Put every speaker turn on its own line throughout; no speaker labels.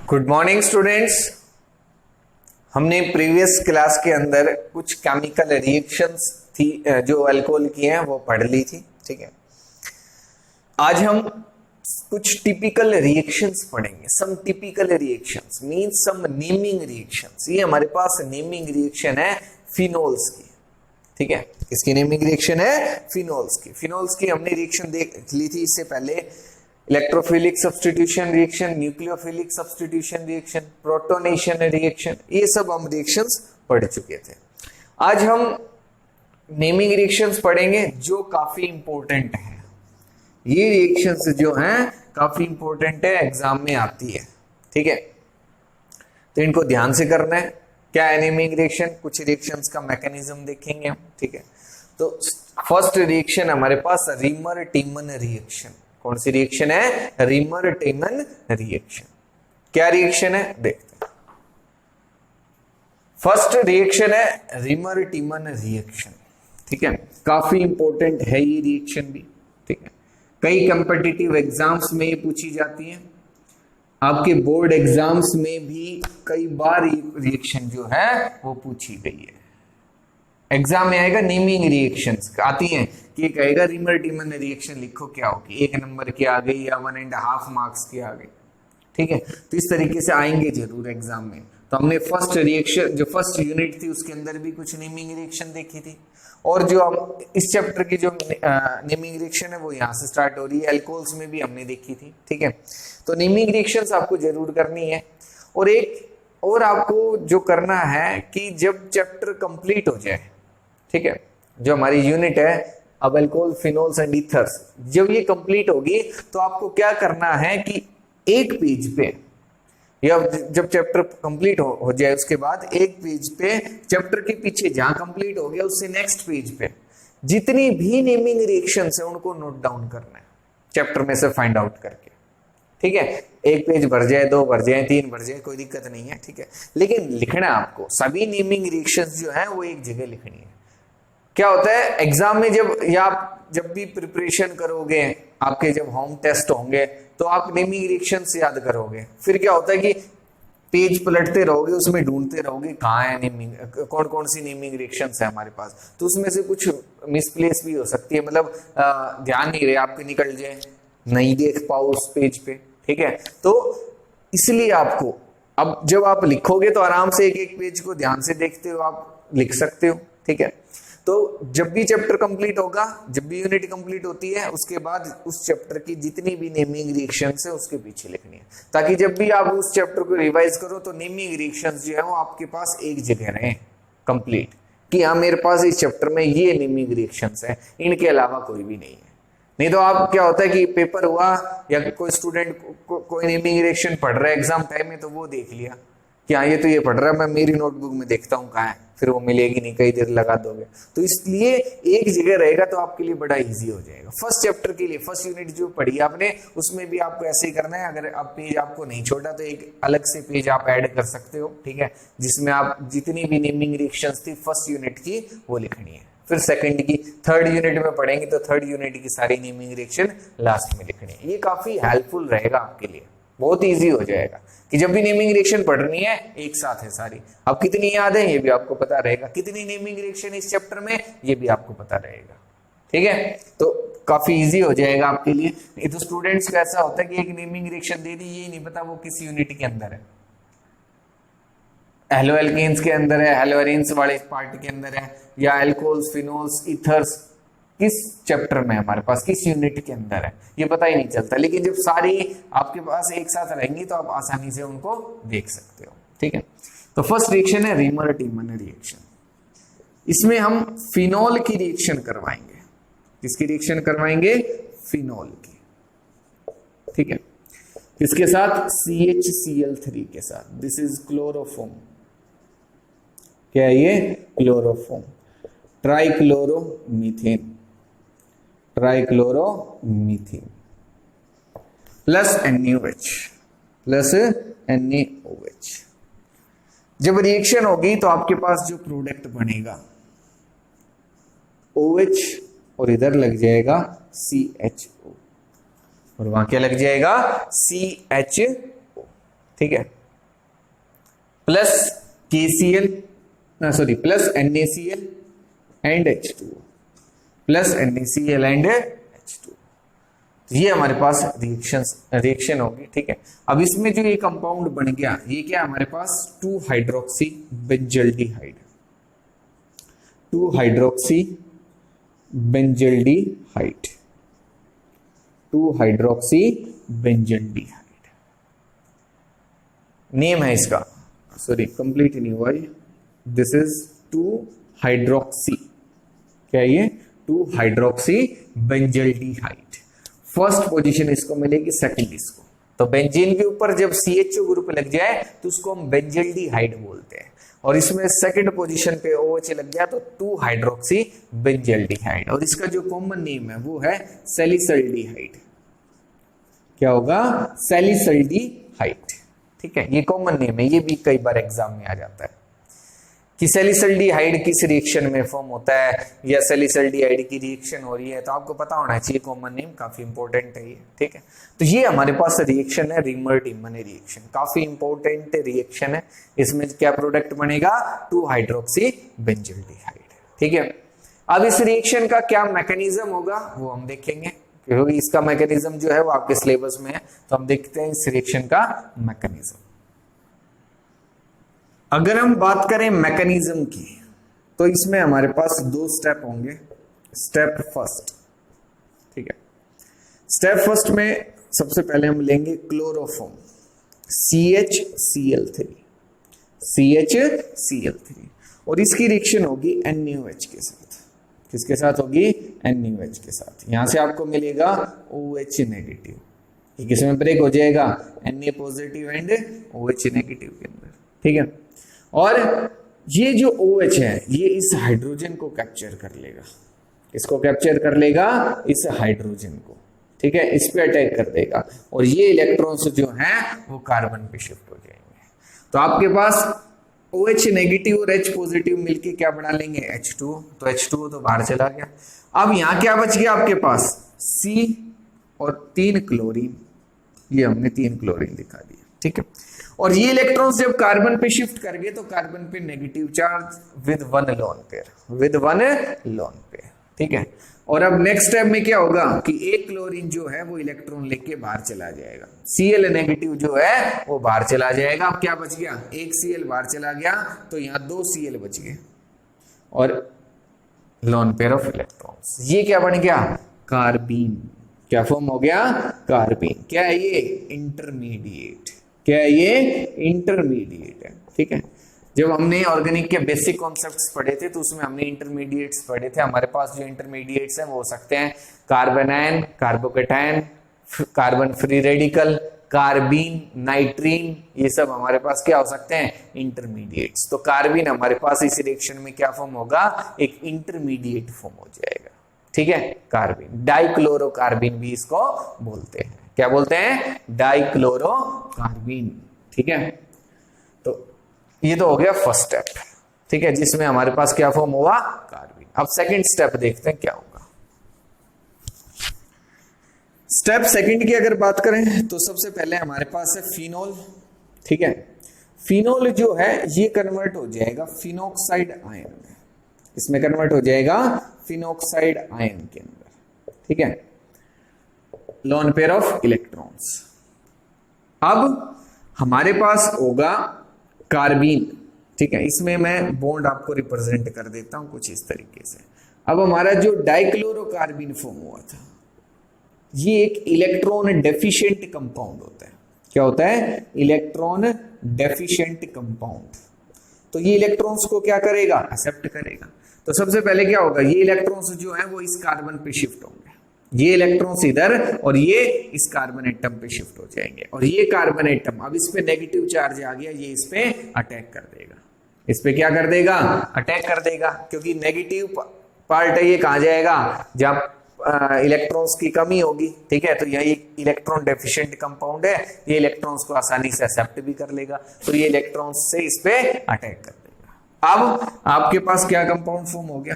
Good morning students. हमने previous class के अंदर कुछ केमिकल रिएक्शंस थी जो अल्कोहल की हैं वो पढ़ ली थी। ठीक है, आज हम कुछ टिपिकल रिएक्शंस पढ़ेंगे। सम टिपिकल रिएक्शंस मींस सम नेमिंग रिएक्शंस। ये हमारे पास नेमिंग रिएक्शन है फिनोल्स की। ठीक है, इसकी नेमिंग रिएक्शन है फिनोल्स की। फिनोल्स की हमने रिएक्शन देख ली थी इससे पहले। Electrophilic substitution reaction, nucleophilic substitution reaction, protonation reaction, ये सब हम रिएक्शंस पढ़ चुके थे। आज हम नेमिंग रिएक्शंस पढ़ेंगे जो काफी इंपॉर्टेंट है। ये रिएक्शंस जो हैं काफी इंपॉर्टेंट है, एग्जाम में आती है। ठीक है, तो इनको ध्यान से करना है। क्या है नेमिंग रिएक्शन? कुछ रिएक्शंस का मैकेनिज्म देखेंगे हम। ठीक है, तो फर्स्ट रिएक्शन हमारे पास रीमर टीमन रिएक्शन। कौन सी रिएक्शन है? Reamer टीमन reaction. क्या रिएक्शन है देखते हैं। फर्स्ट रिएक्शन है रीमर टीमन रिएक्शन। ठीक है, काफी इंपॉर्टेंट है ये रिएक्शन भी। ठीक है, कई कॉम्पिटिटिव एग्जाम्स में ये पूछी जाती है। आपके बोर्ड एग्जाम्स में भी कई बार रिएक्शन जो है वो पूछी गई है। एग्जाम में आएगा नेमिंग रिएक्शंस आती हैं कि कहेगा रीमर टीमन रिएक्शन लिखो, क्या होगी, 1 नंबर की आ गई या 1.5 मार्क्स की आ गई। ठीक है, तो इस तरीके से आएंगे जरूर एग्जाम में। तो हमने फर्स्ट रिएक्शन जो फर्स्ट यूनिट थी उसके अंदर भी कुछ नेमिंग रिएक्शन देखी थी, और जो हम इस चैप्टर की जो नेमिंग रिएक्शन है वो यहाँ से स्टार्ट हो रही है। अल्कोहल्स में भी हमने देखी थी। ठीक है, तो नेमिंग रिएक्शंस आपको जरूर करनी है। और एक और आपको जो करना है कि जब चैप्टर कंप्लीट हो जाए, ठीक है, जो हमारी यूनिट है अब अल्कोहल, फिनोल्स एंड ईथर्स, जब ये कंप्लीट होगी तो आपको क्या करना है कि एक पेज पे, या जब चैप्टर कंप्लीट हो जाए उसके बाद एक पेज पे, चैप्टर के पीछे जहां कंप्लीट हो गया उससे नेक्स्ट पेज पे जितनी भी नेमिंग रिएक्शंस है उनको नोट डाउन करना है चैप्टर में से फाइंड आउट करके। ठीक है, एक पेज भर जाए, 2 भर जाए, 3 भर जाए, कोई दिक्कत नहीं है। ठीक है, लेकिन लिखना है आपको सभी नेमिंग रिएक्शंस जो है वो एक जगह लिखनी है। क्या होता है एग्जाम में जब भी प्रिपरेशन करोगे, आपके जब होम टेस्ट होंगे तो आप नेमिंग रिएक्शंस याद करोगे। फिर क्या होता है कि पेज पलटते रहोगे, उसमें ढूंढते रहोगे कहाँ है नेमिंग, कौन कौन सी नेमिंग रिएक्शंस है हमारे पास। तो उसमें से कुछ मिसप्लेस भी हो सकती है, मतलब ध्यान नहीं रहे आपके, निकल जाए, नहीं देख पाओ उस पेज पे। ठीक है, तो इसलिए आपको अब जब आप लिखोगे तो आराम से एक एक पेज को ध्यान से देखते हो आप लिख सकते हो। ठीक है, तो जब भी चैप्टर कंप्लीट होगा, जब भी यूनिट कंप्लीट होती है, उसके बाद उस चैप्टर की जितनी भी नेमिंग रिएक्शंस है उसके पीछे लिखनी है, ताकि जब भी आप उस चैप्टर को रिवाइज करो तो नेमिंग रिएक्शंस जो है वो आपके पास एक जगह रहे कंप्लीट, कि हाँ मेरे पास इस चैप्टर में ये नेमिंग रिएक्शंस है, इनके अलावा कोई भी नहीं है। नहीं तो आप क्या होता है कि पेपर हुआ या कोई स्टूडेंट कोई नेमिंग रिएक्शन पढ़ रहा है एग्जाम टाइम में, तो वो देख लिया कि हाँ ये तो ये पढ़ रहा है, मैं मेरी नोटबुक में देखता हूँ कहाँ है, फिर वो मिलेगी नहीं, कई देर लगा दोगे। तो इसलिए एक जगह रहेगा तो आपके लिए बड़ा इजी हो जाएगा। फर्स्ट चैप्टर के लिए फर्स्ट यूनिट जो पढ़ी आपने उसमें भी आपको ऐसे ही करना है। अगर आप पेज आपको नहीं छोड़ा तो एक अलग से पेज आप ऐड कर सकते हो। ठीक है, जिसमें आप जितनी भी नेमिंग रिएक्शंस थी फर्स्ट यूनिट की वो लिखनी है। फिर सेकंड की, थर्ड यूनिट में पढ़ेंगे तो थर्ड यूनिट की सारी नेमिंग रिएक्शन लास्ट में लिखनी है। ये काफी हेल्पफुल रहेगा आपके लिए, बहुत इजी हो जाएगा कि जब भी नेमिंग रिएक्शन पढ़नी है एक साथ है सारी। अब कितनी याद है ये भी आपको पता रहेगा, कितनी नेमिंग रिएक्शन इस चैप्टर में ये भी आपको पता रहेगा। ठीक है, तो काफी इजी हो जाएगा आपके लिए। ये तो स्टूडेंट्स का ऐसा होता है कि एक नेमिंग रिएक्शन दे दी, ये नहीं पता वो किस यूनिट के अंदर है, हेलो एल्केन्स के अंदर है, हेलो एरीन्स वाले पार्ट के अंदर है, या अल्कोहल्स, फिनोल्स, ईथर्स किस चैप्टर में हमारे पास किस यूनिट के अंदर है ये पता ही नहीं चलता। लेकिन जब सारी आपके पास एक साथ रहेंगी तो आप आसानी से उनको देख सकते हो। ठीक है, तो फर्स्ट रिएक्शन है रीमर टीमन रिएक्शन। इसमें हम फिनोल की रिएक्शन करवाएंगे। किसकी रिएक्शन करवाएंगे? फिनोल की। ठीक है, इसके साथ CHCl3 के साथ, दिस इज क्लोरोफॉर्म। क्या है ये? Chloroform. Trichloromethane, trichloromethane plus NaOH, plus NaOH। जब रिएक्शन होगी तो आपके पास जो प्रोडक्ट बनेगा OH और इधर लग जाएगा CHO, और वहां क्या लग जाएगा? CHO। ठीक है, plus KCl, sorry plus NaCl and H2O, plus NaCl and H2O। ये हमारे पास रिएक्शन होगी, ठीक है। अब इसमें जो ये कंपाउंड बन गया, ये क्या हमारे पास 2 hydroxy benzaldehyde, 2 hydroxy benzaldehyde, 2 hydroxy benzaldehyde name है इसका, सॉरी कंप्लीट नहीं हुआ ये, दिस इज 2 हाइड्रोक्सी, क्या ये 2 हाइड्रोक्सी बेंजल्डिहाइड। फर्स्ट पोजीशन इसको मिलेगी, सेकंड इसको। तो बेंजीन के ऊपर जब CHO ग्रुप लग जाए तो उसको हम बेंजल्डिहाइड बोलते हैं, और इसमें सेकंड पोजीशन पे OH लग गया तो 2 हाइड्रोक्सी बेंजल्डिहाइड, और इसका जो कॉमन नेम है वो है सैलिसल्डिहाइड। क्या होगा? सैलिसल्डिहाइड, ठीक है। ये कॉमन नेम है, ये भी कई बार एग्जाम में आ जाता है कि सैलिसल्डिहाइड किस रिएक्शन में फॉर्म होता है, या सैलिसल्डिहाइड की रिएक्शन हो रही है, तो आपको पता होना चाहिए कॉमन नेम, काफी इंपॉर्टेंट है ये, ठीक है। तो ये हमारे पास रिएक्शन है रीमर-टिमने रिएक्शन, काफी इंपॉर्टेंट रिएक्शन है। इसमें क्या प्रोडक्ट बनेगा? 2 हाइड्रोक्सी बेंजल्डिहाइड, ठीक है। अब इस रिएक्शन का क्या मैकेनिज्म होगा वो हम देखेंगे, क्योंकि इसका मैकेनिज्म जो है वो आपके सिलेबस में है, तो हम देखते हैं इस रिएक्शन का मैकेनिज्म। अगर हम बात करें मैकेनिज्म की, तो इसमें हमारे पास 2 स्टेप होंगे। स्टेप फर्स्ट, ठीक है। स्टेप फर्स्ट में सबसे पहले हम लेंगे क्लोरोफॉर्म CHCl3, CHCl3, और इसकी रिएक्शन होगी NaOH के साथ। किसके साथ होगी? NaOH के साथ। यहां से आपको मिलेगा OH नेगेटिव, इसमें ब्रेक हो जाएगा Na positive and OH negative के अंदर, ठीक है। और ये जो OH है ये इस हाइड्रोजन को कैप्चर कर लेगा, इसको कैप्चर कर लेगा, इस हाइड्रोजन को, ठीक है, इस पे अटैक कर देगा, और ये इलेक्ट्रॉन्स जो हैं वो कार्बन पे शिफ्ट हो जाएंगे। तो आपके पास OH नेगेटिव और H पॉजिटिव मिलके क्या बना लेंगे? H2O, तो H2O तो बाहर चला गया। अब यहां क्या बच गया आपके पास? C और 3 क्लोरीन, ये हमने 3 क्लोरीन दिखा दिया, ठीक है। और ये इलेक्ट्रॉन्स जब कार्बन पे शिफ्ट कर गए तो कार्बन पे negative charge with 1 lone pair, with 1 lone pair, ठीक है। और अब नेक्स्ट स्टेप में क्या होगा कि एक क्लोरीन जो है वो इलेक्ट्रॉन लेके बाहर चला जाएगा, Cl नेगेटिव जो है वो बाहर चला जाएगा। अब क्या बच गया? एक Cl बाहर चला गया, तो यहाँ 2 Cl बच गए और लोन पेयर ऑफ इलेक्ट्रॉन्स। ये क्या बन गया? कार्बीन। क्या फॉर्म हो गया? कार्बीन। क्या है ये? इंटरमीडिएट। क्या है ये? इंटरमीडिएट है, ठीक है। जब हमने ऑर्गेनिक के बेसिक कॉन्सेप्ट्स पढ़े थे तो उसमें हमने इंटरमीडिएट्स पढ़े थे। हमारे पास जो इंटरमीडिएट्स हैं वो हो सकते हैं carbon ion, carbocation, carbon free radical, carbene, नाइट्रीन, ये सब हमारे पास क्या हो सकते हैं? इंटरमीडिएट्स। तो कार्बीन हमारे पास इस रिएक्शन में क्या फॉर्म होगा? एक इंटरमीडिएट फॉर्म हो जाएगा, ठीक है, कार्बीन। डाइक्लोरोकार्बीन भी इसको बोलते हैं। क्या बोलते हैं? डाइक्लोरोकार्बीन, ठीक है। तो ये तो हो गया फर्स्ट स्टेप, ठीक है, जिसमें हमारे पास क्या फॉर्म हुआ? कार्बीन। अब सेकंड स्टेप देखते हैं क्या होगा। स्टेप सेकंड की अगर बात करें तो सबसे पहले हमारे पास है फिनोल, ठीक है। फिनोल जो है ये कन्वर्ट हो जाएगा फिनोक्साइड आयन में, इसमें कन्वर्ट हो जाएगा फिनोक्साइड आयन के अंदर, ठीक है, लोन पेयर ऑफ इलेक्ट्रॉन्स। अब हमारे पास होगा कार्बीन, ठीक है, इसमें मैं बॉन्ड आपको रिप्रेजेंट कर देता हूं कुछ इस तरीके से। अब हमारा जो डाइक्लोरोकार्बीन फॉर्म हुआ था ये एक इलेक्ट्रॉन डेफिशिएंट कंपाउंड होता है। क्या होता है? Electron deficient compound. तो ये इलेक्ट्रॉन्स को क्या करेगा? एक्सेप्ट करेगा। तो सबसे पहले क्या होगा? ये इलेक्ट्रॉन्स जो है वो इस कार्बन पे शिफ्ट होंगे, ये इलेक्ट्रॉन्स इधर और ये इस कार्बन एटम पे शिफ्ट हो जाएंगे, और ये कार्बन एटम अब इस पे नेगेटिव चार्ज आ गया, ये इस पे अटैक कर देगा। इस पे क्या कर देगा? अटैक कर देगा, क्योंकि नेगेटिव पार्ट है ये कहां जाएगा? जब इलेक्ट्रॉन्स की कमी होगी, ठीक है। तो यह इलेक्ट्रॉन डेफिशिएंट कंपाउंड है, ये इलेक्ट्रॉन्स को आसानी से एक्सेप्ट भी कर लेगा, तो ये इलेक्ट्रॉन्स से इस पे अटैक कर देगा। अब आपके पास क्या कंपाउंड फॉर्म हो गया?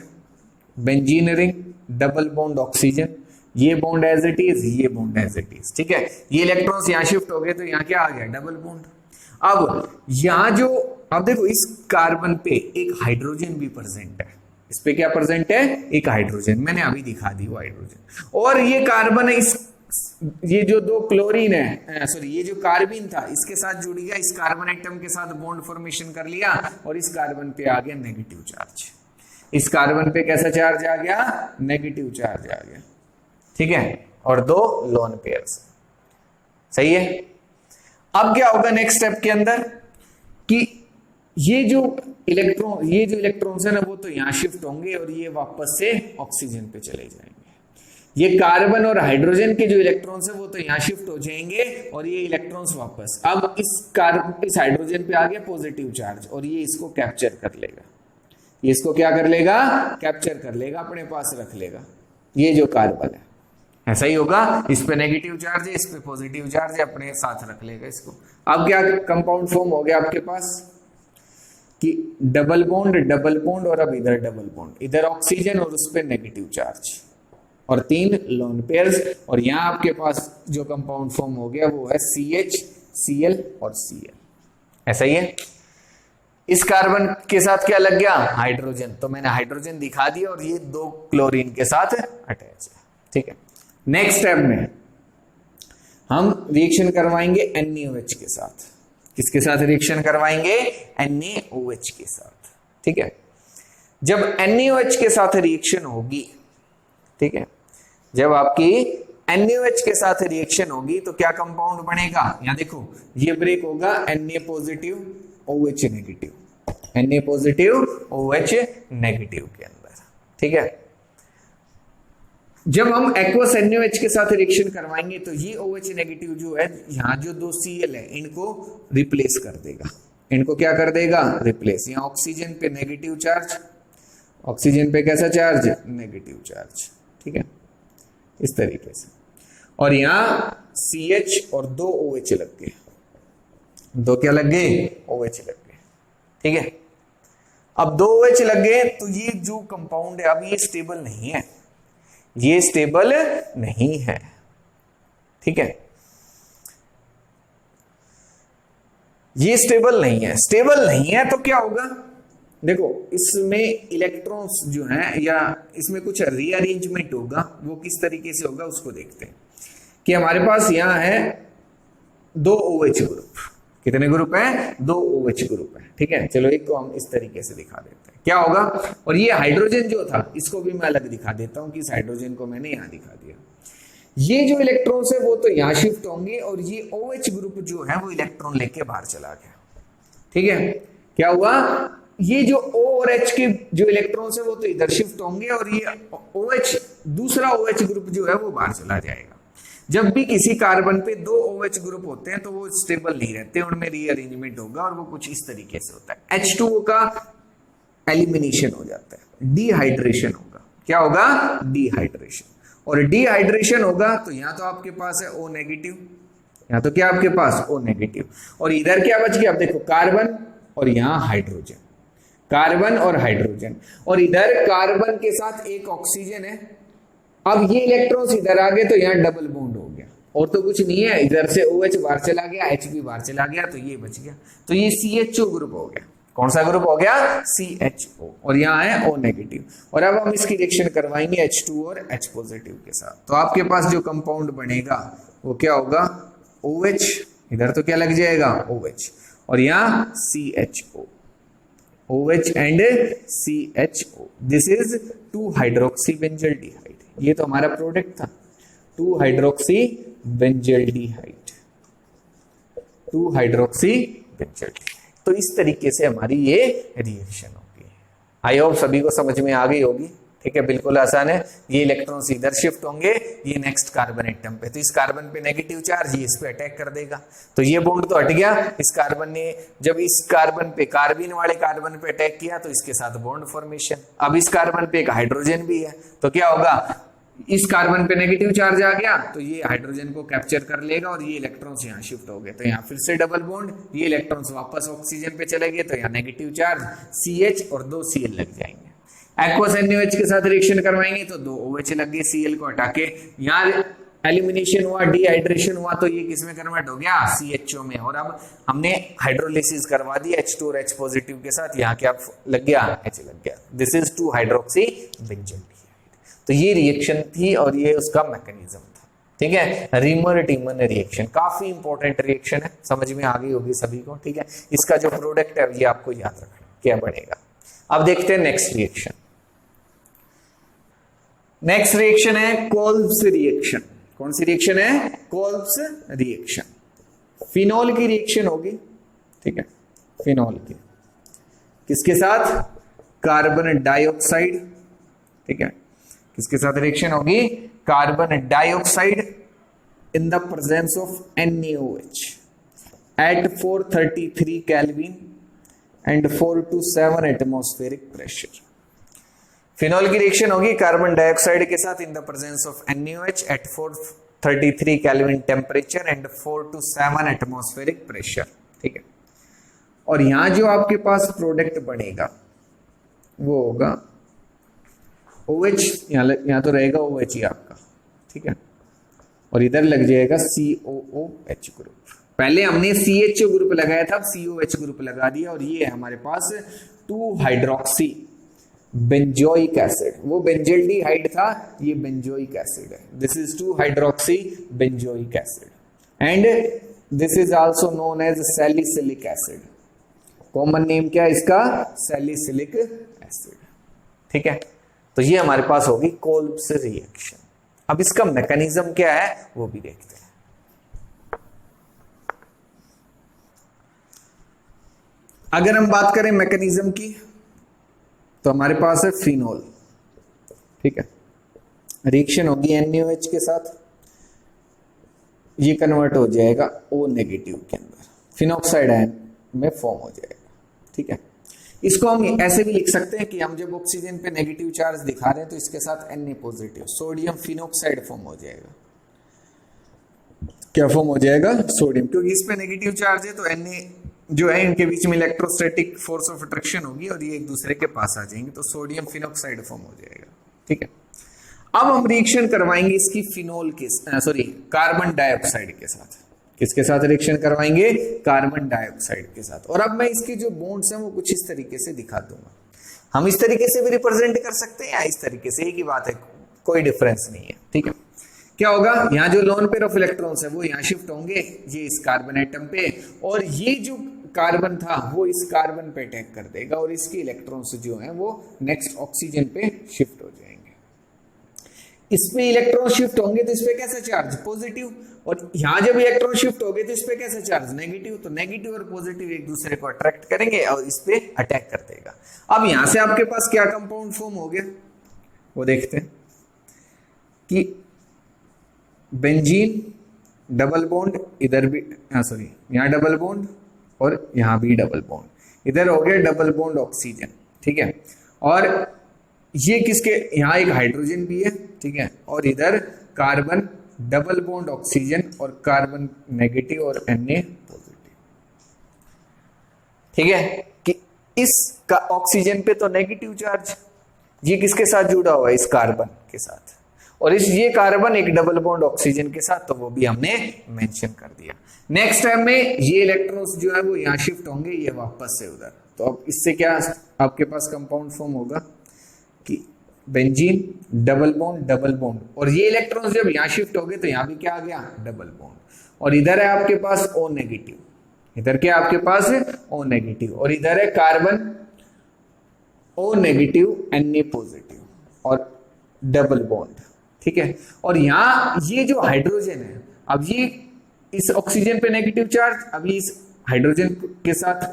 Benzene ring, double bond oxygen, ये बॉन्ड एज इट इज, ये बॉन्ड एज इट इज, ठीक है। ये इलेक्ट्रॉन्स यहां शिफ्ट हो गए तो यहां क्या आ गया? Double bond. अब यहां जो अब देखो इस कार्बन पे एक हाइड्रोजन भी प्रेजेंट है, इस पे क्या प्रेजेंट है, एक हाइड्रोजन, मैंने अभी दिखा दी वो हाइड्रोजन। और ये कार्बन है, इस ये जो दो क्लोरीन है, सॉरी ये जो कार्बिन था इसके साथ जुड़ गया, इस कार्बन एटम के साथ बॉन्ड फॉर्मेशन कर लिया और इस कार्बन पे आ गया नेगेटिव चार्ज। इस कार्बन पे कैसा चार्ज आ गया, नेगेटिव चार्ज आ गया, ठीक है, और दो लोन पेयर्स, सही है। अब क्या होगा नेक्स्ट स्टेप के अंदर कि ये जो इलेक्ट्रॉन्स है ना वो तो यहां शिफ्ट होंगे और ये वापस से ऑक्सीजन पे चले जाएंगे। ये कार्बन और हाइड्रोजन के जो इलेक्ट्रॉन्स है वो तो यहां शिफ्ट हो जाएंगे और ये इलेक्ट्रॉन्स वापस, अब इस हाइड्रोजन पे आ गया पॉजिटिव चार्ज और ये इसको कैप्चर कर लेगा, ये इसको क्या कर लेगा, कैप्चर कर लेगा, अपने पास रख लेगा। ये जो कार्बन है ऐसा ही होगा, इस पे नेगेटिव चार्ज है, इस पे पॉजिटिव चार्ज है, अपने साथ रख लेगा इसको। अब क्या कंपाउंड फॉर्म हो गया आपके पास कि डबल बॉन्ड और अब इधर डबल बॉन्ड, इधर ऑक्सीजन और उस पे नेगेटिव चार्ज और 3 लोन पेयर्स, और यहां आपके पास जो कंपाउंड फॉर्म हो गया वो है CH, Cl और Cl, ऐसा ही है। इस कार्बन के साथ क्या लग गया, हाइड्रोजन, तो मैंने हाइड्रोजन दिखा दिया और ये 2 क्लोरीन के साथ अटैच है, ठीक है। नेक्स्ट स्टेप में हम रिएक्शन करवाएंगे NaOH के साथ। किसके साथ रिएक्शन करवाएंगे, NaOH के साथ, ठीक है। जब NaOH के साथ रिएक्शन होगी, ठीक है, जब आपकी NaOH के साथ रिएक्शन होगी तो क्या कंपाउंड बनेगा, यहां देखो ये ब्रेक होगा Na positive OH negative, Na positive OH negative के अंदर, ठीक है। जब हम एक्वस NaOH के साथ रिएक्शन करवाएंगे तो ये OH नेगेटिव जो है, यहां जो 2 Cl है इनको रिप्लेस कर देगा, इनको क्या कर देगा, रिप्लेस। यहां ऑक्सीजन पे नेगेटिव चार्ज, ऑक्सीजन पे कैसा चार्ज, नेगेटिव चार्ज, ठीक है, इस तरीके से। और यहां CH और 2 OH लग गए, 2 क्या लग गए, OH लग गए, ठीक है। अब 2 OH लग गए तो ये जो कंपाउंड है अब ये स्टेबल नहीं है, ये स्टेबल नहीं है, ठीक है, ये स्टेबल नहीं है। स्टेबल नहीं है तो क्या होगा, देखो इसमें इलेक्ट्रॉन्स जो हैं या इसमें कुछ रीअरेंजमेंट होगा, वो किस तरीके से होगा उसको देखते हैं। कि हमारे पास यहां है 2 OH ग्रुप, कितने ग्रुप हैं, 2 OH ग्रुप है, ठीक है। चलो एक को हम इस तरीके से दिखा देते हैं क्या होगा। और ये हाइड्रोजन जो था इसको भी मैं अलग दिखा देता हूं कि इस हाइड्रोजन को मैंने यहां दिखा दिया। ये जो इलेक्ट्रॉन्स है वो तो यहां शिफ्ट होंगे और ये OH ग्रुप जो है वो इलेक्ट्रॉन लेके बाहर चला गया, ठीक है। क्या हुआ, ये जो O और H के जो इलेक्ट्रॉन्स है वो तो इधर शिफ्ट होंगे और ये OH दूसरा OH ग्रुप जो है वो बाहर चला जाएगा। जब भी किसी कार्बन पे 2 OH ग्रुप होते हैं तो वो स्टेबल नहीं रहते, उनमें रीअरेंजमेंट होगा और वो कुछ इस तरीके से होता है। H2O का एलिमिनेशन हो जाता है, डिहाइड्रेशन होगा। क्या होगा, डिहाइड्रेशन। और डिहाइड्रेशन होगा तो यहां तो आपके पास है O नेगेटिव, यहां तो क्या आपके पास O नेगेटिव, और इधर क्या बच गया, आप देखो कार्बन और यहां हाइड्रोजन, कार्बन और हाइड्रोजन, और इधर कार्बन के साथ एक ऑक्सीजन है। अब ये इलेक्ट्रॉन्स इधर आ गए तो यहाँ डबल बॉन्ड हो गया और तो कुछ नहीं है, इधर से OH बाहर चला गया, H भी बाहर चला गया तो ये बच गया, तो ये CHO ग्रुप हो गया। कौन सा ग्रुप हो गया, CHO, और यहाँ है O नेगेटिव। और अब हम इसकी रिएक्शन करवाएंगे H2 और H पॉजिटिव के साथ, तो आपके पास जो कंपाउंड बनेगा वो क्या होगा, OH, इधर तो क्या लग जाएगा OH, और यहाँ CHO, OH and CHO, this is 2 hydroxy benzaldehyde. ये तो हमारा प्रोडक्ट था 2 हाइड्रोक्सी बेंजल्डिहाइड, 2 हाइड्रोक्सी बेंजल्डिहाइड। तो इस तरीके से हमारी ये रिएक्शन होगी। आई होप सभी को समझ में आ गई होगी, ठीक है, बिल्कुल आसान है। ये इलेक्ट्रॉन्स इधर शिफ्ट होंगे, ये नेक्स्ट कार्बन एटम पे, तो इस कार्बन पे नेगेटिव चार्ज, ये इस पे अटैक कर देगा, तो ये बॉन्ड तो हट गया। इस कार्बन ने जब इस कार्बन पे, कार्बिन वाले कार्बन पे अटैक किया तो इसके साथ बॉन्ड फॉर्मेशन। अब इस कार्बन पे एक हाइड्रोजन भी है तो क्या होगा, इस कार्बन पे नेगेटिव चार्ज आ गया तो ये हाइड्रोजन को कैप्चर कर लेगा और ये इलेक्ट्रॉन्स यहाँ शिफ्ट हो गए, तो यहाँ फिर से डबल बॉन्ड, ये इलेक्ट्रॉन्स वापस ऑक्सीजन पे चले गए तो यहाँ नेगेटिव चार्ज CH और 2 Cl लग जाएंगे। एक्वस NaOH के साथ रिएक्शन करवाएंगे तो 2 OH लग गए, Cl को हटा के यहाँ एलिमिनेशन हुआ, डिहाइड्रेशन हुआ, तो ये किस में कन्वर्ट हो गया, CHO में। और अब हमने हाइड्रोलिसिस करवा दी H2 और H पॉजिटिव के साथ, यहाँ क्या लग गया, H लग गया। This is 2 hydroxy benzaldehyde. तो ये रिएक्शन थी और ये उसका मैकेनिज्म था, ठीक है। रीमर टीमन रिएक्शन काफी इंपॉर्टेंट रिएक्शन है, समझ में आ गई होगी सभी को, ठीक है। इसका जो प्रोडक्ट है ये आपको याद रखना क्या बनेगा। अब देखते हैं नेक्स्ट रिएक्शन। नेक्स्ट रिएक्शन है कोल्ब्स रिएक्शन। कौन सी रिएक्शन है, कोल्ब्स रिएक्शन। फिनॉल की रिएक्शन होगी, ठीक है, फिनॉल की किसके साथ, कार्बन डाइऑक्साइड, ठीक है, किसके साथ रिएक्शन होगी, carbon dioxide in the presence of NaOH at 433 kelvin and 4 to 7 atmospheric pressure. Phenol की रिएक्शन होगी कार्बन डाइऑक्साइड के साथ in the presence of NaOH at 433 kelvin temperature and 4 to 7 atmospheric pressure, ठीक है। और यहां जो आपके पास प्रोडक्ट बनेगा वो होगा OH, यहां तो रहेगा OH ही आपका, ठीक है, और इधर लग जाएगा COOH ग्रुप। पहले हमने CHO ग्रुप लगाया था, अब COH ग्रुप लगा दिया, और ये है हमारे पास 2 हाइड्रोक्सी बेंजोइक एसिड। वो बेंजल्डिहाइड था, ये बेंजोइक एसिड है। This is 2 hydroxy benzoic acid and this is also known as salicylic acid. Common name क्या है इसका, सैलिसिलिक एसिड, ठीक है। तो ये हमारे पास होगी कोल्ब्स रिएक्शन। अब इसका मैकेनिज्म क्या है वो भी देखते हैं। अगर हम बात करें मैकेनिज्म की तो हमारे पास है फिनॉल, ठीक है, रिएक्शन होगी NaOH के साथ, ये कन्वर्ट हो जाएगा O नेगेटिव के अंदर, फिनॉक्साइड आयन में फॉर्म हो जाएगा, ठीक है। इसको हम ऐसे भी लिख सकते हैं कि हम जब ऑक्सीजन पे नेगेटिव चार्ज दिखा रहे हैं तो इसके साथ Na positive, sodium phenoxide form हो जाएगा। क्या फॉर्म हो जाएगा, सोडियम, क्योंकि इस पे नेगेटिव चार्ज है तो Na जो है इनके बीच में इलेक्ट्रोस्टैटिक फोर्स ऑफ अट्रैक्शन होगी और ये एक दूसरे के पास आ जाएंगे, तो सोडियम फिनॉक्साइड फॉर्म हो जाएगा, ठीक है। अब हम रिएक्शन करवाएंगे इसकी फिनॉल के कार्बन डाइऑक्साइड के साथ। किसके साथ रिएक्शन करवाएंगे, कार्बन डाइऑक्साइड के साथ। और अब मैं इसके जो बॉन्ड्स हैं वो कुछ इस तरीके से दिखा दूंगा। हम इस तरीके से भी रिप्रेजेंट कर सकते हैं या इस तरीके से, एक ही बात है, कोई डिफरेंस नहीं है, ठीक है। क्या होगा, यहाँ जो लोन पेयर ऑफ इलेक्ट्रॉन्स है वो यहाँ शिफ्ट होंगे, ये इस कार्बन एटम पे, और ये जो कार्बन था वो इस कार्बन पे अटैक कर देगा और इसके इलेक्ट्रॉन्स जो हैं वो नेक्स्ट ऑक्सीजन पे शिफ्ट हो जाएंगे। इस पे इलेक्ट्रॉन शिफ्ट होंगे तो इस पे कैसा चार्ज, पॉजिटिव, और यहाँ जब इलेक्ट्रॉन शिफ्ट हो गए तो इस पे कैसा चार्ज, नेगेटिव। तो नेगेटिव और पॉजिटिव एक दूसरे को अट्रैक्ट करेंगे और इस पे अटैक कर देगा। अब यहां से आपके पास क्या कंपाउंड फॉर्म हो गया वो देखते हैं कि बेंजीन डबल बॉन्ड, इधर भी सॉरी यहाँ डबल बॉन्ड और यहाँ भी डबल बॉन्ड, इधर हो गया डबल बॉन्ड ऑक्सीजन, ठीक है। और ये किसके, यहाँ एक हाइड्रोजन भी है, ठीक है, और इधर कार्बन डबल बॉन्ड ऑक्सीजन और कार्बन नेगेटिव और Na पॉजिटिव, ठीक है। कि इस का ऑक्सीजन पे तो नेगेटिव चार्ज, ये किसके साथ जुड़ा हुआ है, इस कार्बन के साथ, और इस ये कार्बन एक डबल बॉन्ड ऑक्सीजन के साथ, तो वो भी हमने मेंशन कर दिया। नेक्स्ट टाइम में ये इलेक्ट्रॉन्स जो है वो यहाँ शिफ्ट होंगे, ये वापस से उधर, तो अब इससे क्या आपके पास कंपाउंड फॉर्म होगा कि बेंजीन डबल बॉन्ड, और ये इलेक्ट्रॉन्स जब यहाँ शिफ्ट हो गए तो यहाँ भी क्या आ गया, डबल बॉन्ड, और इधर है आपके पास O नेगेटिव, इधर क्या आपके पास है O नेगेटिव, और इधर है carbon O negative Na positive और डबल बॉन्ड, ठीक है। और यहाँ ये जो हाइड्रोजन है, अब ये इस ऑक्सीजन पे नेगेटिव चार्ज, अभी इस हाइड्रोजन के साथ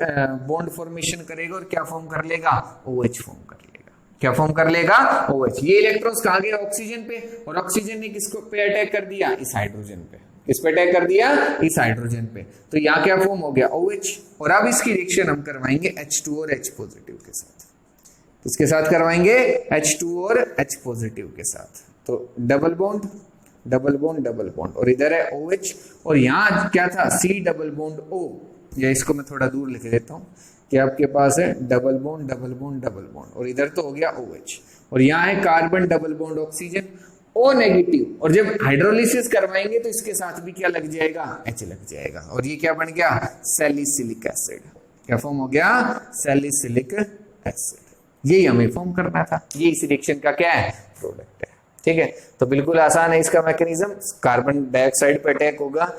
बॉन्ड फॉर्मेशन करेगा और क्या फॉर्म कर लेगा, OH फॉर्म कर लेगा। क्या फॉर्म कर लेगा, OH। ये इलेक्ट्रॉन्स कहाँ गए, ऑक्सीजन पे, और ऑक्सीजन ने किसको पे अटैक कर दिया, इस हाइड्रोजन पे। किस पे अटैक कर दिया, इस हाइड्रोजन पे, तो यहाँ क्या फॉर्म हो गया, OH। और अब इसकी रिएक्शन हम करवाएंगे H2 और H पॉजिटिव के साथ। किसके साथ करवाएंगे, H2 और H पॉजिटिव के साथ। तो डबल बॉन्ड, और इधर है OH, और यहां क्या था, C डबल बॉन्ड O, या इसको मैं थोड़ा दूर लिख देता हूं कि आपके पास है डबल बॉन्ड, और इधर तो हो गया OH, और यहाँ है carbon double bond oxygen, O negative, और जब हाइड्रोलिसिस करवाएंगे तो इसके साथ भी क्या लग जाएगा, H लग जाएगा, और ये क्या बन गया, सैलिसिलिक एसिड। क्या फॉर्म हो गया, सैलिसिलिक एसिड। यही हमें फॉर्म करना था, ये इस रिएक्शन का क्या है, प्रोडक्ट है। ठीक है, तो बिल्कुल आसान है इसका मैकेनिज्म। कार्बन डाइऑक्साइड पे अटैक होगा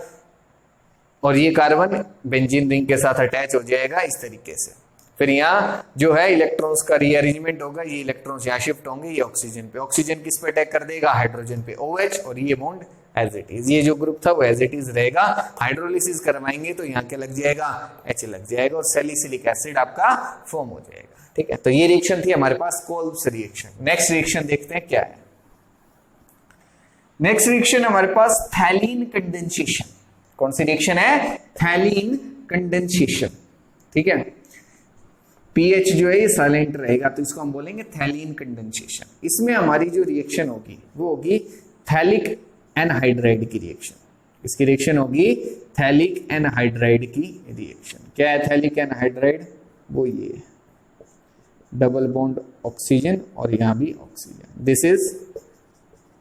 और ये कार्बन बेंजीन रिंग के साथ अटैच हो जाएगा इस तरीके से। फिर यहाँ जो है इलेक्ट्रॉन्स का रीअरेंजमेंट होगा, ये इलेक्ट्रॉन्स यहाँ शिफ्ट होंगे, ये ऑक्सीजन पे, ऑक्सीजन किस पे अटैक कर देगा, हाइड्रोजन पे, OH, और ये बॉन्ड एज इट इज, ये जो ग्रुप था वो एज इट इज रहेगा। हाइड्रोलिसिस करवाएंगे तो यहाँ क्या लग जाएगा, H लग जाएगा, और सैलिसिलिक एसिड आपका फॉर्म हो जाएगा। ठीक है, तो ये रिएक्शन थी हमारे पास कोल्ब्स रिएक्शन। नेक्स्ट रिएक्शन देखते हैं क्या है। नेक्स्ट रिएक्शन हमारे पास थैलीन कंडेंसेशन। कौन सी रिएक्शन है, थैलीन कंडेंसेशन। ठीक है, पीएच जो है ये साइलेंट रहेगा, तो इसको हम बोलेंगे थैलीन कंडेंसेशन। इसमें हमारी जो रिएक्शन होगी वो होगी थैलिक एनहाइड्राइड की रिएक्शन। इसकी रिएक्शन होगी थैलिक एनहाइड्राइड की रिएक्शन। क्या है थैलिक एनहाइड्राइड, वो ये डबल बॉन्ड ऑक्सीजन और यहां भी oxygen, this is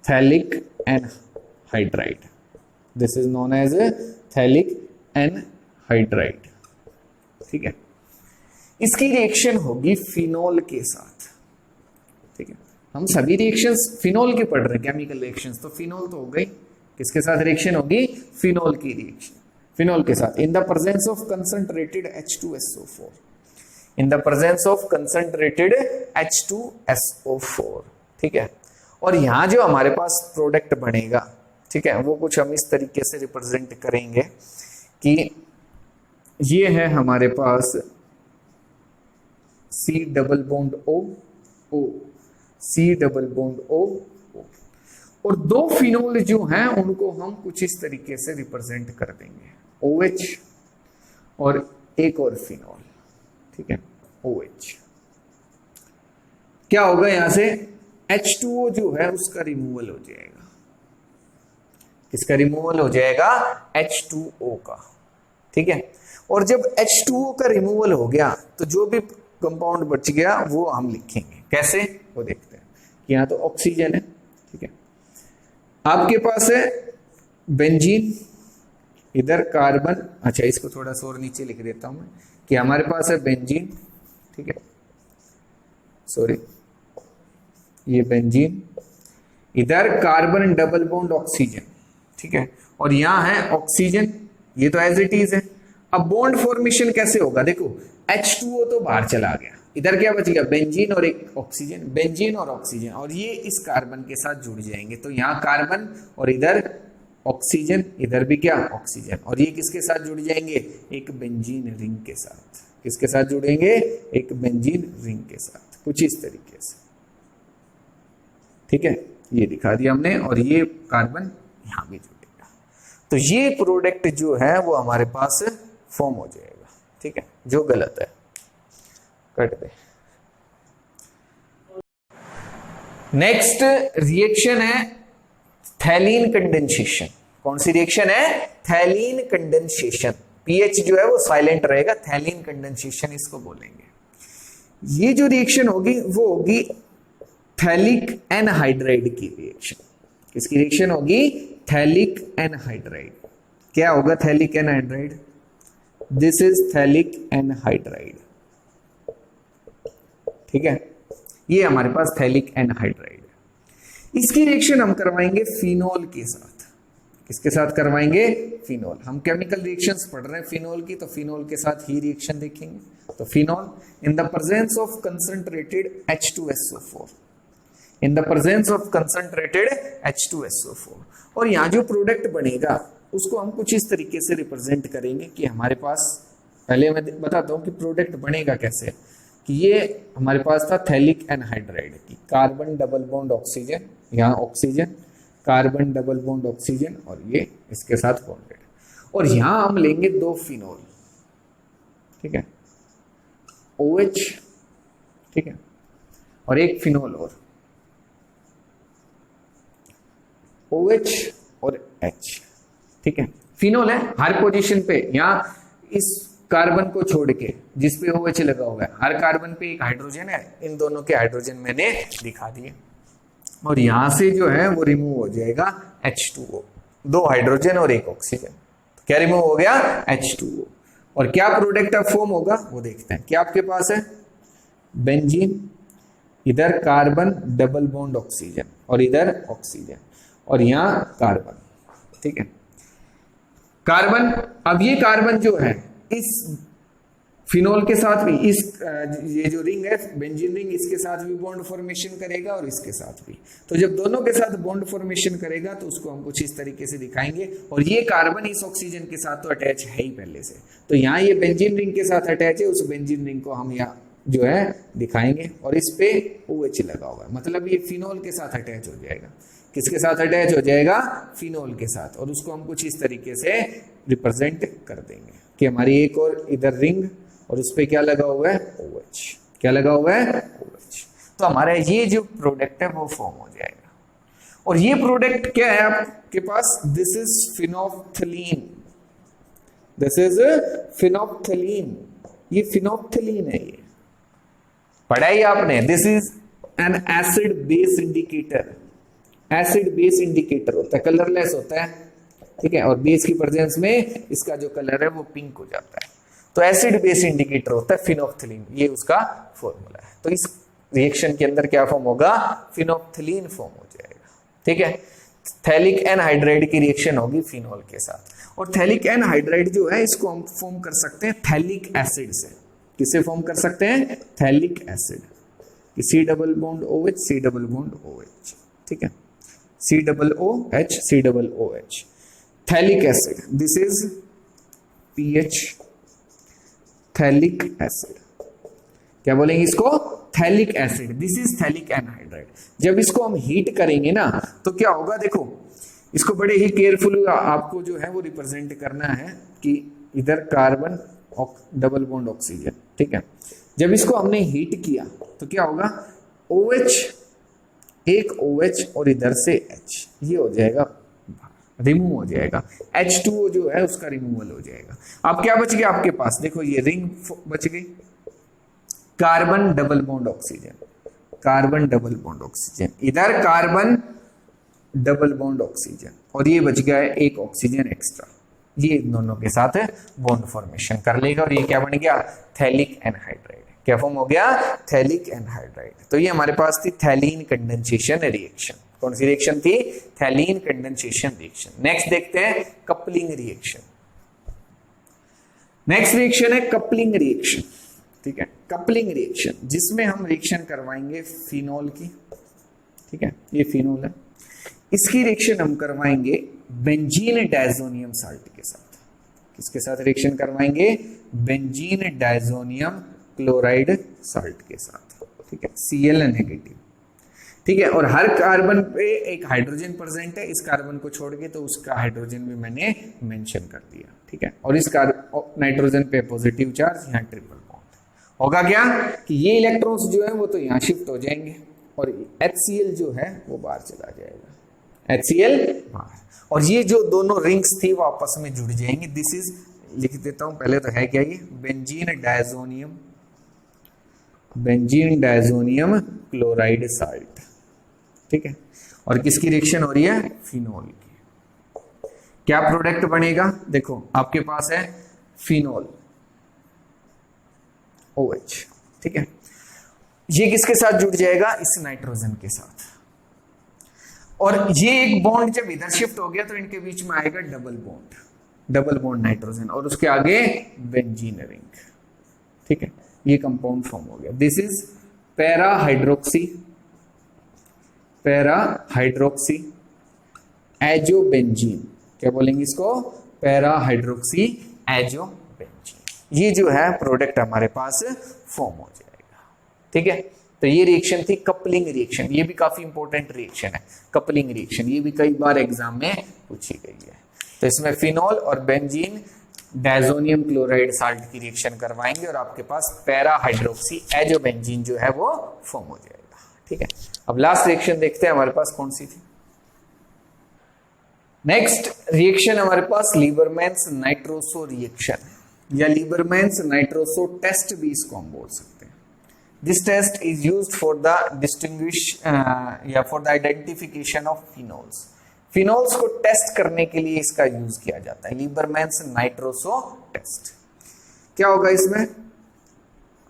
phthalic anhydride, this is known as phthalic anhydride. ठीक है, इसकी रिएक्शन होगी फिनोल के साथ। ठीक है, हम सभी रिएक्शंस फिनोल के पढ़ रहे हैं, केमिकल रिएक्शंस, तो फिनोल तो हो गई, किसके साथ रिएक्शन होगी, फिनोल की रिएक्शन, फिनोल के साथ, in the presence of concentrated H2SO4, in the presence of concentrated H2SO4। ठीक है, और यहां जो हमारे पास प्रोडक्ट बनेगा, ठीक है, वो कुछ हम इस तरीके से रिप्रेजेंट करेंगे कि ये है हमारे पास C double bond O, C double bond O, और दो फिनोल जो हैं उनको हम कुछ इस तरीके से रिप्रेजेंट कर देंगे, OH और एक और फिनोल। ठीक है, OH। क्या होगा, यहां से H2O जो है उसका रिमूवल हो जाएगा, इसका रिमूवल हो जाएगा H2O का। ठीक है, और जब H2O का रिमूवल हो गया तो जो भी कंपाउंड बच गया वो हम लिखेंगे, कैसे वो देखते हैं कि यहां तो ऑक्सीजन है। ठीक है, आपके पास है बेंजीन, इधर कार्बन, अच्छा इसको थोड़ा सा और नीचे लिख देता हूं मैं कि हमारे पास है बेंजीन। ठीक है, सॉरी, ये बेंजीन, इधर कार्बन डबल बॉन्ड ऑक्सीजन। ठीक है, और यहां है ऑक्सीजन, ये तो एज इट इज है। अब बॉन्ड फॉर्मेशन कैसे होगा, देखो H2O तो बाहर चला गया, इधर क्या बच गया, बेंजीन और एक ऑक्सीजन, बेंजीन और ऑक्सीजन, और ये इस कार्बन के साथ जुड़ जाएंगे, तो यहां कार्बन और इधर ऑक्सीजन, इधर भी क्या ऑक्सीजन, और ये किसके साथ जुड़ जाएंगे, एक बेंजीन रिंग के साथ। किसके साथ जुड़ेंगे, एक बेंजीन रिंग के साथ, कुछ इस तरीके से। ठीक है, ये दिखा दिया हमने, और ये कार्बन यहां भी जुड़ेगा, तो ये प्रोडक्ट जो है वो हमारे पास फॉर्म हो जाएगा। ठीक है, जो गलत है कट दे। नेक्स्ट रिएक्शन है थैलीन कंडेंसेशन। कौन सी रिएक्शन है, थैलीन कंडेंसेशन। पीएच जो है वो साइलेंट रहेगा, थैलीन कंडेंसेशन इसको बोलेंगे। ये जो रिएक्शन होगी वो होगी थैलिक एनहाइड्राइड की रिएक्शन। किसकी रिएक्शन होगी, थैलिक एनहाइड्राइड। क्या होगा phthalic anhydride, this is phthalic anhydride. ठीक है, ये हमारे पास थैलिक एनहाइड्राइड है। इसकी रिएक्शन हम करवाएंगे फिनोल के साथ। किसके साथ करवाएंगे, फिनोल। हम केमिकल रिएक्शंस पढ़ रहे हैं फिनोल की, तो फिनोल के साथ ही रिएक्शन देखेंगे। तो phenol in the presence of concentrated H2SO4, in the presence of concentrated H2SO4, और यहां जो प्रोडक्ट बनेगा उसको हम कुछ इस तरीके से रिप्रेजेंट करेंगे कि हमारे पास, पहले मैं बताता हूं कि प्रोडक्ट बनेगा कैसे, कि ये हमारे पास था थैलिक एनहाइड्राइड की, कार्बन डबल बॉन्ड ऑक्सीजन, यहाँ oxygen, carbon double bond oxygen, और ये इसके साथ बॉन्डेड, और यहां हम लेंगे दो फिनोल। ठीक है, OH, ठीक है, और एक फिनोल और OH और H। ठीक है, फिनोल है हर पोजीशन पे, यहां इस कार्बन को छोड़ के जिस पे OH लगा हुआ है, हर कार्बन पे एक हाइड्रोजन है, इन दोनों के हाइड्रोजन मैंने दिखा दिए। और यहां से जो है वो रिमूव हो जाएगा H2O, 2 हाइड्रोजन और 1 ऑक्सीजन। क्या रिमूव हो गया? H2O। और क्या प्रोडक्ट अब फॉर्म होगा वो देखते हैं। क्या आपके पास है? बेंजीन, इधर कार्बन डबल बॉन्ड ऑक्सीजन और इधर ऑक्सीजन और यहां कार्बन। ठीक है, कार्बन। अब ये कार्बन जो है इस फिनोल के साथ भी, इस ये जो रिंग है बेंजीन रिंग, इसके साथ भी बॉन्ड फॉर्मेशन करेगा और इसके साथ भी। तो जब दोनों के साथ बॉन्ड फॉर्मेशन करेगा तो उसको हम कुछ इस तरीके से दिखाएंगे। और ये कार्बन इस ऑक्सीजन के साथ तो अटैच है ही पहले से, तो यहाँ ये बेंजीन रिंग के साथ अटैच है, उस बेंजीन रिंग को हम यहाँ जो है दिखाएंगे और इस पे OH लगा हुआ है, मतलब ये फिनोल के साथ अटैच हो जाएगा। किसके साथ अटैच हो जाएगा? फिनोल के साथ। और उसको हम कुछ इस तरीके से रिप्रेजेंट कर देंगे कि हमारी एक और इधर रिंग और उस पे क्या लगा हुआ है? OH। क्या लगा हुआ है? OH। तो हमारा ये जो प्रोडक्ट है वो फॉर्म हो जाएगा। और ये प्रोडक्ट क्या है आपके पास? This is phenolphthalein. This is phenolphthalein. ये फिनोप्थलीन है, ये पढ़ा ही आपने। This is an acid base indicator. Acid base indicator होता है, कलरलेस होता है, ठीक है, और बेस की प्रेजेंस में इसका जो कलर है वो पिंक हो जाता है। तो एसिड बेस इंडिकेटर होता है फिनोप्थलीन, ये उसका फॉर्मूला है। तो इस रिएक्शन के अंदर क्या फॉर्म होगा? फिनोप्थलीन फॉर्म हो जाएगा। ठीक है, थैलिक एनहाइड्राइड की रिएक्शन होगी फिनोल के साथ। और थैलिक एनहाइड्राइड जो है इसको हम फॉर्म कर सकते हैं थैलिक एसिड से। किसे फॉर्म कर सकते हैं? Phthalic acid. C double bond OH, C double bond OH। ठीक है, COOH, COOH। Phthalic acid, this is PH, phthalic acid. क्या बोलेंगे इसको? Phthalic acid. This is phthalic anhydride. जब इसको हम हीट करेंगे ना तो क्या होगा? देखो, इसको बड़े ही केयरफुल आपको जो है वो रिप्रेजेंट करना है कि इधर कार्बन डबल बॉन्ड ऑक्सीजन। ठीक है, जब इसको हमने हीट किया तो क्या होगा? OH, एक OH और इधर से H, ये हो जाएगा, रिमूव हो जाएगा। H2O जो है उसका रिमूवल हो जाएगा। अब क्या बच गया आपके पास? देखो ये रिंग बच गई, carbon double bond oxygen, carbon double bond oxygen, इधर कार्बन डबल बॉन्ड ऑक्सीजन और ये बच गया है एक ऑक्सीजन एक्स्ट्रा। ये दोनों के साथ बॉन्ड फॉर्मेशन कर लेगा और ये क्या बन गया? Phthalic anhydride. क्या फॉर्म हो गया? Phthalic anhydride. तो ये हमारे पास थी थैलीन कंडेंसेशन रिएक्शन। कौन सी रिएक्शन थी? थैलीन कंडेंसेशन रिएक्शन। नेक्स्ट देखते हैं कपलिंग रिएक्शन। नेक्स्ट रिएक्शन है कपलिंग रिएक्शन। ठीक है, कपलिंग रिएक्शन जिसमें हम रिएक्शन करवाएंगे फिनोल की। ठीक है, ये फिनोल है, इसकी रिएक्शन हम करवाएंगे बेंजीन डायजोनियम साल्ट के साथ। किसके साथ रिएक्शन करवाएंगे? बेंजीन डायजोनियम क्लोराइड साल्ट के साथ। ठीक है, Cl नेगेटिव। ठीक है, और हर कार्बन पे एक हाइड्रोजन प्रेजेंट है, इस कार्बन को छोड़ के तो उसका हाइड्रोजन भी मैंने मेंशन कर दिया। ठीक है, और इस नाइट्रोजन पे पॉजिटिव चार्ज, यहाँ ट्रिपल बॉन्ड होगा। क्या कि ये इलेक्ट्रॉन्स जो है वो तो यहाँ शिफ्ट हो जाएंगे और HCl जो है वो बाहर चला जाएगा, HCl बाहर। और ये जो दोनों रिंग्स थी वो आपस में जुड़ जाएंगे। दिस इज, लिख देता हूं पहले तो है क्या ये? Benzene diazonium, benzene diazonium chloride salt. ठीक है, और किसकी रिएक्शन हो रही है? फिनोल की। क्या प्रोडक्ट बनेगा? देखो आपके पास है फिनोल OH। ठीक है, ये किसके साथ जुड़ जाएगा? इस नाइट्रोजन के साथ। और ये एक बॉन्ड जब इधर शिफ्ट हो गया तो इनके बीच में आएगा double bond, double bond nitrogen और उसके आगे बेंजीन रिंग। ठीक है, ये कंपाउंड फॉर्म हो गया। This is para hydroxy, para hydroxy azobenzene. क्या बोलेंगे इसको? Para hydroxy azobenzene. ये जो है प्रोडक्ट हमारे पास फॉर्म हो जाएगा। ठीक है, तो ये रिएक्शन थी कपलिंग रिएक्शन। ये भी काफी इंपॉर्टेंट रिएक्शन है, कपलिंग रिएक्शन। ये भी कई बार एग्जाम में पूछी गई है। तो इसमें फिनोल और बेंजीन डायजोनियम क्लोराइड साल्ट की रिएक्शन करवाएंगे और आपके पास पैरा हाइड्रोक्सी एजोबेंजीन जो है वो फॉर्म हो जाएगा। ठीक है, अब लास्ट रिएक्शन देखते हैं हमारे पास कौन सी थी। नेक्स्ट रिएक्शन हमारे पास लीबरमैन्स नाइट्रोसो रिएक्शन या लीबरमैन्स नाइट्रोसो टेस्ट भी इसको हम बोल सकते हैं। This test is used for the distinguish या for the identification of phenols. Phenols को टेस्ट करने के लिए इसका यूज किया जाता है, लीबरमैन्स नाइट्रोसो टेस्ट। क्या होगा इसमें,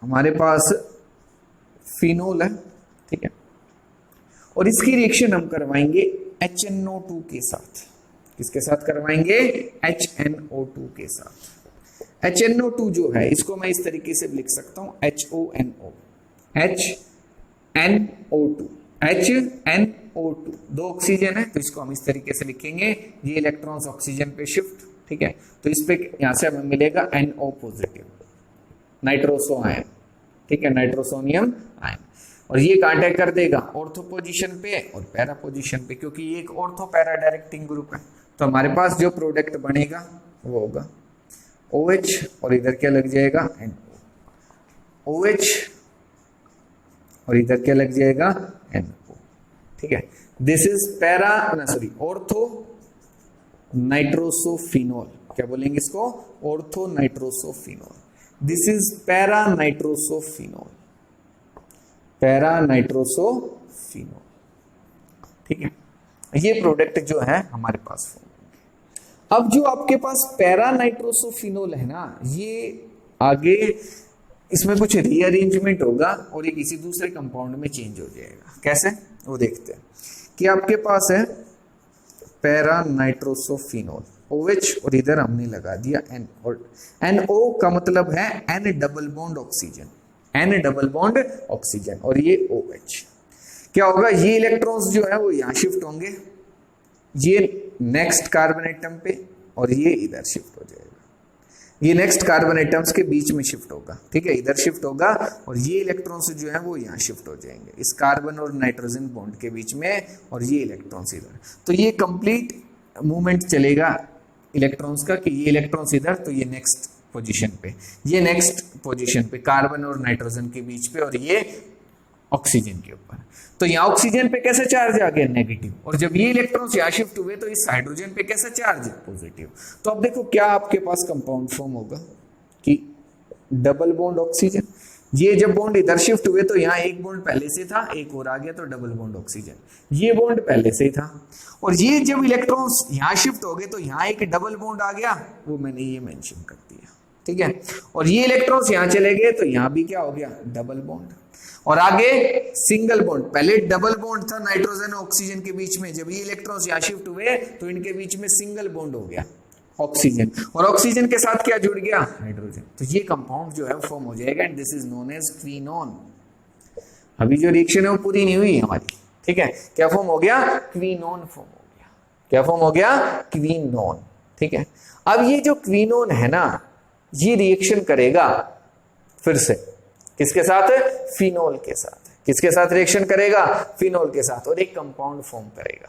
हमारे पास फिनोल है, ठीक है, और इसकी रिएक्शन हम करवाएंगे HNO2 के साथ। किसके साथ करवाएंगे, HNO2 के साथ। HNO2 जो है इसको मैं इस तरीके से लिख सकता हूं HONO, HNO2, HNO2 दो ऑक्सीजन है तो इसको हम इस तरीके से लिखेंगे, ये इलेक्ट्रॉन्स ऑक्सीजन पे शिफ्ट, ठीक है, तो इस पे यहां से हमें मिलेगा NO पॉजिटिव, नाइट्रोसो आयन, ठीक है, नाइट्रोसोनियम आयन, और ये कांटेक्ट कर देगा ऑर्थो पोजीशन पे और पैरा पोजीशन पे, क्योंकि ये एक ऑर्थो पैरा डायरेक्टिंग ग्रुप है। तो हमारे पास जो प्रोडक्ट बनेगा वो होगा OH और इधर क्या लग जाएगा NO, OH और इधर क्या लग जाएगा NO, ठीक है। This is ortho nitrosophenol. क्या बोलेंगे इसको, ortho nitrosophenol. This is para nitrosophenol, para nitrosophenol, ठीक है। ये प्रोडक्ट जो है हमारे पास। अब जो आपके पास पैरा नाइट्रोसोफिनोल है ना, ये आगे इसमें कुछ रीअरेंजमेंट होगा और ये किसी दूसरे कंपाउंड में चेंज हो जाएगा। कैसे, वो देखते हैं कि आपके पास है पैरा नाइट्रोसोफिनोल OH और इधर हमने लगा दिया N, और NO का मतलब है N double bond oxygen, N double bond oxygen, और ये OH। क्या होगा, ये इलेक्ट्रॉन्स जो है वो यहां शिफ्ट होंगे, ये नेक्स्ट कार्बन एटम पे, और ये इधर शिफ्ट हो जाएगा, ये नेक्स्ट कार्बन एटम्स के बीच में शिफ्ट होगा, ठीक है, इधर शिफ्ट होगा, और ये इलेक्ट्रॉन्स जो है वो यहाँ शिफ्ट हो जाएंगे इस कार्बन और नाइट्रोजन बॉन्ड के बीच में, और ये इलेक्ट्रॉन्स इधर। तो ये कंप्लीट मूवमेंट चलेगा इलेक्ट्रॉन्स का कि ये इलेक्ट्रॉन्स इधर, तो ये नेक्स्ट पोजीशन पे, ये नेक्स्ट पोजीशन पे कार्बन और नाइट्रोजन के बीच पे, और ये ऑक्सीजन के ऊपर। तो यहाँ ऑक्सीजन पे कैसा चार्ज आ गया, नेगेटिव, और जब ये इलेक्ट्रॉन्स यहाँ शिफ्ट हुए तो इस हाइड्रोजन पे कैसा चार्ज, पॉजिटिव। तो अब देखो क्या आपके पास कंपाउंड फॉर्म होगा कि डबल बॉन्ड ऑक्सीजन, ये जब बॉन्ड इधर शिफ्ट हुए तो यहाँ एक बॉन्ड पहले से था, एक और आ गया, तो डबल बॉन्ड ऑक्सीजन, ये बॉन्ड पहले से ही था, और ये जब इलेक्ट्रॉन्स यहाँ शिफ्ट हो गए तो यहाँ एक डबल बॉन्ड आ गया, वो मैंने ये मेंशन कर दिया, ठीक है, और ये इलेक्ट्रॉन्स यहाँ चले गए तो यहाँ भी क्या हो गया, डबल बॉन्ड, और आगे सिंगल बॉन्ड, पहले डबल बॉन्ड था नाइट्रोजन और ऑक्सीजन के बीच में, जब ये इलेक्ट्रॉन्स यहाँ शिफ्ट हुए तो इनके बीच में सिंगल बॉन्ड हो गया ऑक्सीजन, और ऑक्सीजन के साथ क्या जुड़ गया, हाइड्रोजन। तो ये कंपाउंड जो है फॉर्म हो जाएगा, and this is known as quinone. अभी जो रिएक्शन है वो पूरी नहीं हुई हमारी, ठीक है, क्या फॉर्म हो गया, क्वीनोन फॉर्म हो गया। क्या फॉर्म हो गया, क्वीनोन, ठीक है। अब ये जो क्वीनोन है ना, ये रिएक्शन करेगा फिर से किसके साथ, फिनोल के साथ। किसके साथ रिएक्शन करेगा, फिनोल के साथ, और एक कंपाउंड फॉर्म करेगा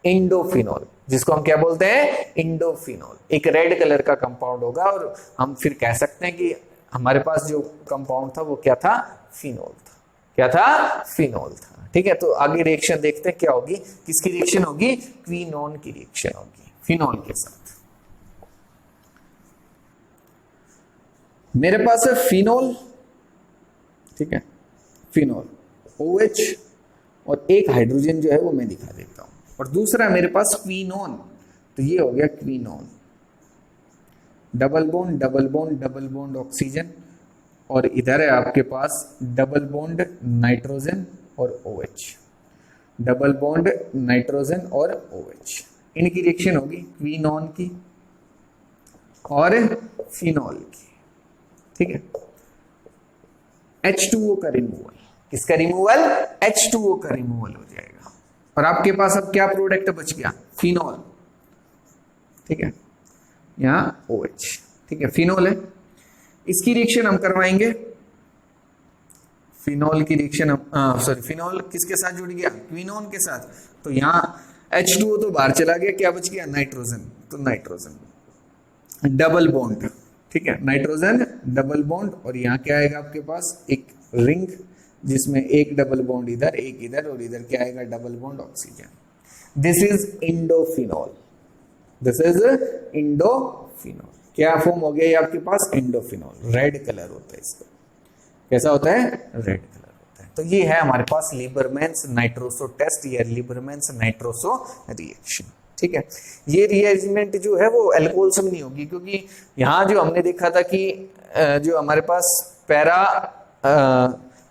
इंडोफिनोल, जिसको हम क्या बोलते हैं, इंडोफिनोल। एक रेड कलर का कंपाउंड होगा, और हम फिर कह सकते हैं कि हमारे पास जो कंपाउंड था वो क्या था, फिनोल था। क्या था, फिनोल था, ठीक है। तो आगे रिएक्शन देखते हैं क्या होगी, किसकी रिएक्शन होगी, क्वीनोन की रिएक्शन होगी फिनोल के साथ। मेरे पास है फिनोल, ठीक है, फिनोल OH, और एक हाइड्रोजन जो है वो मैं दिखा देता हूं, और दूसरा मेरे पास क्वीनोन, तो ये हो गया quinone, double bond double bond double bond oxygen, और इधर है आपके पास डबल बॉन्ड नाइट्रोजन और OH, डबल बॉन्ड नाइट्रोजन और OH। इनकी रिएक्शन होगी क्वीनोन की और फिनोल की, ठीक है। H2O का रिमूवल, किसका रिमूवल, H2O का रिमूवल हो जाएगा, और आपके पास अब क्या प्रोडक्ट बच गया, फिनोल, ठीक है, यहां OH, ठीक है, फिनोल है। इसकी रिएक्शन हम करवाएंगे, फिनोल की रिएक्शन हम फिनोल किसके साथ जुड़ गया, क्वीनोन के साथ, तो यहां H2O तो बाहर चला गया, क्या बच गया, नाइट्रोजन, तो नाइट्रोजन डबल बॉन्ड, ठीक है, नाइट्रोजन डबल बॉन्ड, और यहाँ क्या आएगा आपके पास, एक रिंग जिसमें एक डबल बॉन्ड इधर, एक इधर, और इधर क्या आएगा, double bond oxygen. This is indophenol, this is indophenol. क्या फॉर्म हो गया ये आपके पास, इंडोफिनोल, रेड कलर होता है इसका। कैसा होता है, रेड कलर। तो ये है हमारे पास लीबरमैन्स नाइट्रोसो टेस्ट या लीबरमैन्स नाइट्रोसो रिएक्शन। ठीक है, ये रीअरेंजमेंट जो है वो अल्कोहल्स में नहीं होगी, क्योंकि यहाँ जो हमने देखा था कि जो हमारे पास पैरा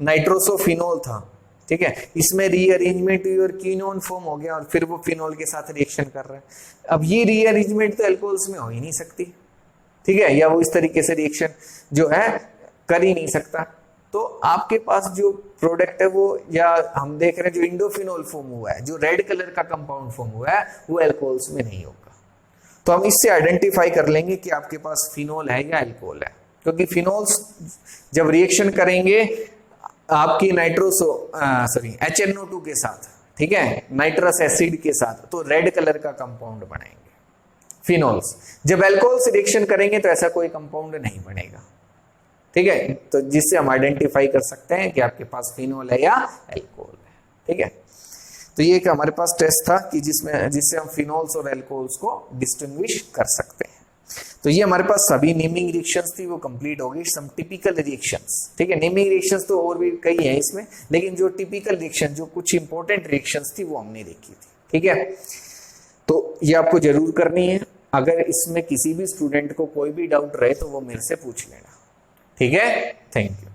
नाइट्रोसोफिनोल था, ठीक है, इसमें रीअरेंजमेंट और कीनोन फॉर्म हो गया और फिर वो फिनोल के साथ रिएक्शन कर रहा है। अब ये रीअरेंजमेंट तो अल्कोहल्स में हो ही नहीं सकती, ठीक है, या वो इस तरीके से रिएक्शन जो है कर ही नहीं सकता। तो आपके पास जो प्रोडक्ट है वो, या हम देख रहे हैं जो इंडोफिनोल फॉर्म हुआ है, जो रेड कलर का कंपाउंड फॉर्म हुआ है, वो अल्कोहल्स में नहीं होगा। तो हम इससे आइडेंटिफाई कर लेंगे कि आपके पास फिनोल है या अल्कोहल है, क्योंकि फिनोल्स जब रिएक्शन करेंगे आपकी HNO2 के साथ, ठीक है, नाइट्रस एसिड के साथ, तो रेड कलर का कंपाउंड बनाएंगे फिनोल्स। जब अल्कोहल से रिएक्शन करेंगे तो ऐसा कोई कंपाउंड नहीं बनेगा, ठीक है, तो जिससे हम आइडेंटिफाई कर सकते हैं कि आपके पास फिनोल है या अल्कोहल है। ठीक है, तो ये एक हमारे पास टेस्ट था कि जिससे हम फिनोल्स और अल्कोहल्स को डिस्टिंग्विश कर सकते हैं। तो ये हमारे पास सभी नेमिंग रिएक्शंस थी, वो कंप्लीट हो गई। सम टिपिकल रिएक्शंस, ठीक है, नेमिंग रिएक्शंस तो और भी कई हैं इसमें, लेकिन जो टिपिकल रिएक्शन, जो कुछ इंपॉर्टेंट रिएक्शंस थी वो हमने देखी थी। ठीक है, तो ये आपको जरूर करनी है। अगर इसमें किसी भी स्टूडेंट को कोई भी डाउट रहे तो वो मेरे से पूछ लेना। ठीक है, थैंक यू।